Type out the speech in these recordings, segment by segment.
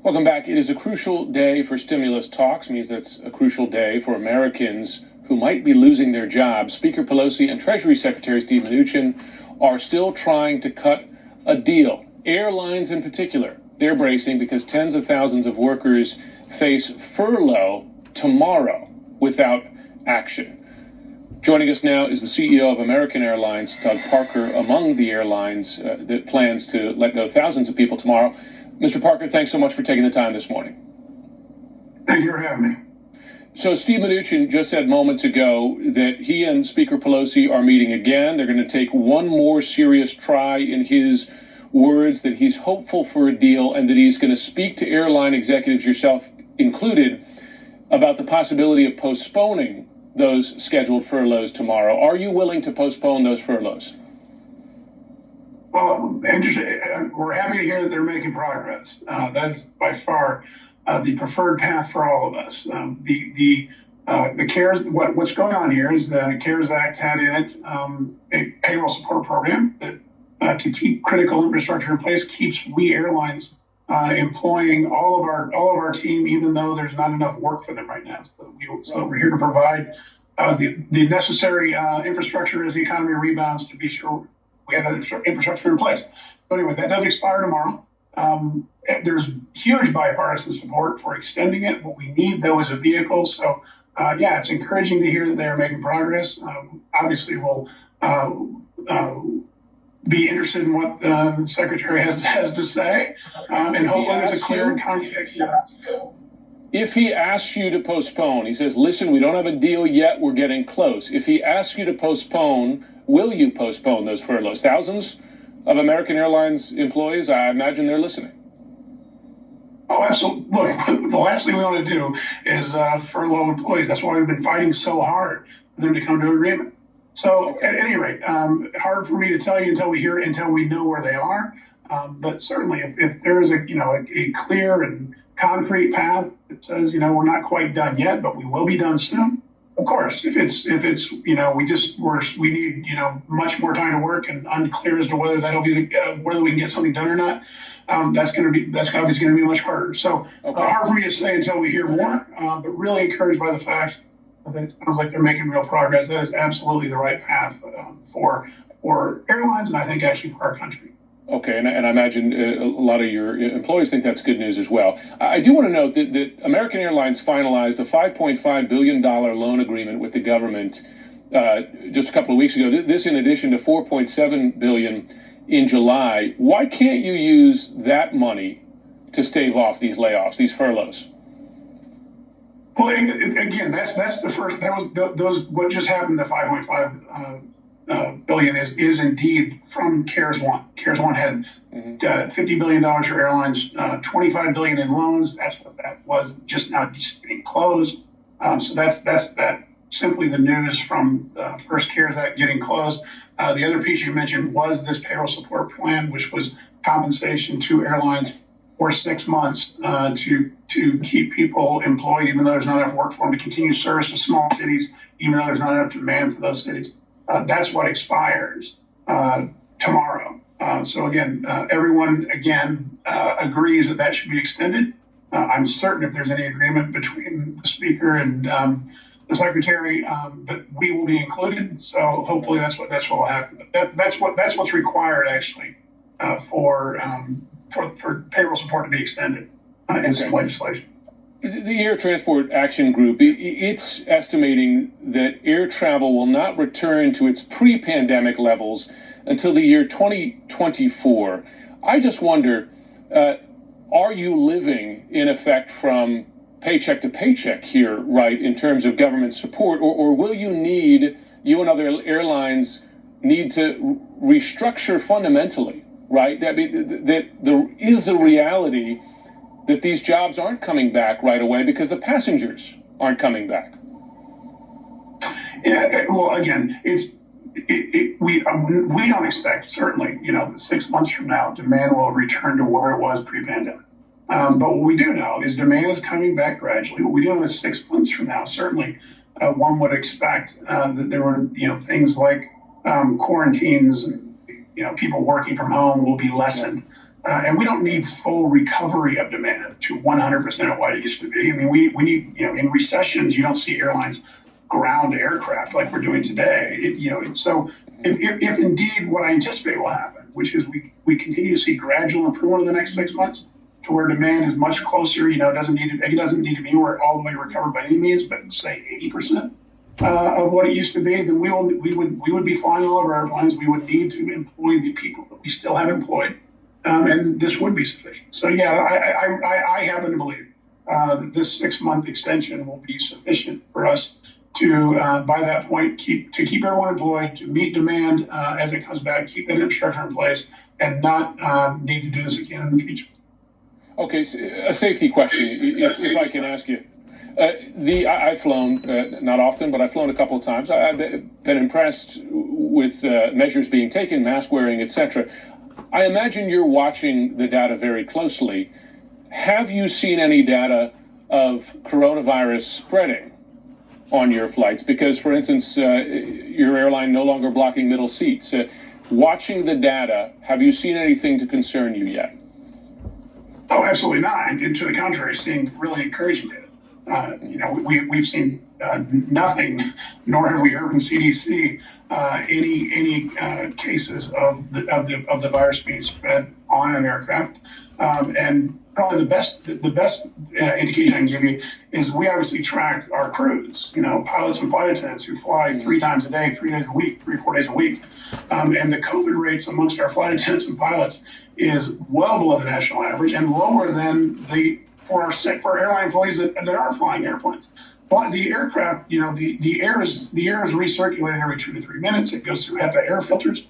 Welcome back. It is a crucial day for stimulus talks, means that's a crucial day for Americans who might be losing their jobs. Speaker Pelosi and Treasury Secretary Steve Mnuchin are still trying to cut a deal. Airlines in particular, they're bracing because tens of thousands of workers face furlough tomorrow without action. Joining us now is the CEO of American Airlines, Doug Parker, among the airlines that plans to let go thousands of people tomorrow. Mr. Parker, thanks so much for taking the time this morning. Thank you for having me. So Steve Mnuchin just said moments ago that he and Speaker Pelosi are meeting again. They're going to take one more serious try, in his words, that he's hopeful for a deal and that he's going to speak to airline executives, yourself included, about the possibility of postponing those scheduled furloughs tomorrow. Are you willing to postpone those furloughs? Well, interesting. We're happy to hear that they're making progress. That's by far the preferred path for all of us. The CARES, what's going on here is the CARES Act had in it a payroll support program that to keep critical infrastructure in place, keeps we airlines employing all of our team, even though there's not enough work for them right now. So we're here to provide the necessary infrastructure as the economy rebounds to be sure we have that infrastructure in place. But anyway, that does expire tomorrow. There's huge bipartisan support for extending it. What we need, though, is a vehicle. So, it's encouraging to hear that they're making progress. Obviously, we'll be interested in what the Secretary has to say. And hopefully there's a clear and concrete. If he asks you to postpone, he says, listen, we don't have a deal yet, we're getting close. If he asks you to postpone, will you postpone those furloughs? Thousands of American Airlines employees, I imagine they're listening. Oh, absolutely. Look, the last thing we want to do is furlough employees. That's why we've been fighting so hard for them to come to an agreement. So at any rate, hard for me to tell you until we know where they are. But certainly if there is a clear and concrete path that says, we're not quite done yet, but we will be done soon. Of course, if it's we need much more time to work and unclear as to whether that'll be whether we can get something done or not, that's obviously going to be much harder. So hard for me to say until we hear more, but really encouraged by the fact that it sounds like they're making real progress. That is absolutely the right path for airlines, and I think actually for our country. Okay, and I imagine a lot of your employees think that's good news as well. I do want to note that American Airlines finalized a $5.5 billion loan agreement with the government just a couple of weeks ago. This in addition to $4.7 billion in July. Why can't you use that money to stave off these layoffs, these furloughs? Well, again, that's the first. That was those. What just happened? The 5.5 billion is indeed from CARES One. CARES One had $50 billion for airlines, $25 billion in loans. That's what that was just getting closed. So that's simply the news from the first CARES Act getting closed. The other piece you mentioned was this payroll support plan, which was compensation to airlines for 6 months to keep people employed, even though there's not enough work for them to continue service to small cities, even though there's not enough demand for those cities. That's what expires tomorrow. So again, everyone agrees that should be extended. I'm certain if there's any agreement between the Speaker and the Secretary, that we will be included. So hopefully that's what will happen. But that's what's required actually for payroll support to be extended in some legislation. The Air Transport Action Group, it's estimating that air travel will not return to its pre-pandemic levels until the year 2024. I just wonder, are you living, in effect, from paycheck to paycheck here, right, in terms of government support, or will you and other airlines need to restructure fundamentally, right? Is the reality that these jobs aren't coming back right away because the passengers aren't coming back? Yeah, well, again, we don't expect, certainly, 6 months from now, demand will return to where it was pre-pandemic. But what we do know is demand is coming back gradually. What we do know is 6 months from now, certainly one would expect that there were, things like quarantines, people working from home will be lessened. And we don't need full recovery of demand to 100% of what it used to be. I mean, we need, in recessions, you don't see airlines ground aircraft like we're doing today. So if indeed what I anticipate will happen, which is we continue to see gradual improvement in the next 6 months to where demand is much closer, it doesn't need to be all the way recovered by any means, but say 80% of what it used to be, then we would be flying all of our airplanes. We would need to employ the people that we still have employed. And this would be sufficient. So, yeah, I happen to believe that this 6-month extension will be sufficient for us to, by that point, keep everyone employed, to meet demand as it comes back, keep that infrastructure in place, and not need to do this again in the future. Okay, so a safety question, if I can ask you. I've flown, not often, but I've flown a couple of times. I've been impressed with measures being taken, mask wearing, etc. I imagine you're watching the data very closely. Have you seen any data of coronavirus spreading on your flights? Because, for instance, your airline no longer blocking middle seats. Watching the data, have you seen anything to concern you yet? Oh, absolutely not. And to the contrary, seeing really encouraging data. We've seen nothing, nor have we heard from CDC any cases of the virus being spread on an aircraft. And probably the best indication I can give you is we obviously track our crews. Pilots and flight attendants who fly 3 times a day, 3 days a week, 3 or 4 days a week. And the COVID rates amongst our flight attendants and pilots is well below the national average and lower than for our airline employees that are flying airplanes. But the aircraft, the air is recirculated every 2 to 3 minutes. It goes through HEPA air filters.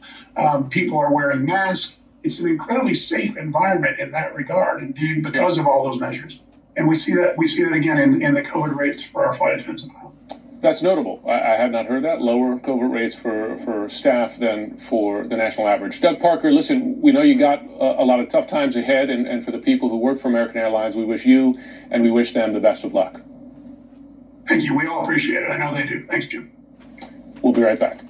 People are wearing masks. It's an incredibly safe environment in that regard, indeed, because of all those measures. And we see that again in the COVID rates for our flight attendants and pilots. That's notable. I had not heard that. Lower COVID rates for staff than for the national average. Doug Parker, listen, we know you got a lot of tough times ahead, and for the people who work for American Airlines, we wish you and we wish them the best of luck. Thank you. We all appreciate it. I know they do. Thanks, Jim. We'll be right back.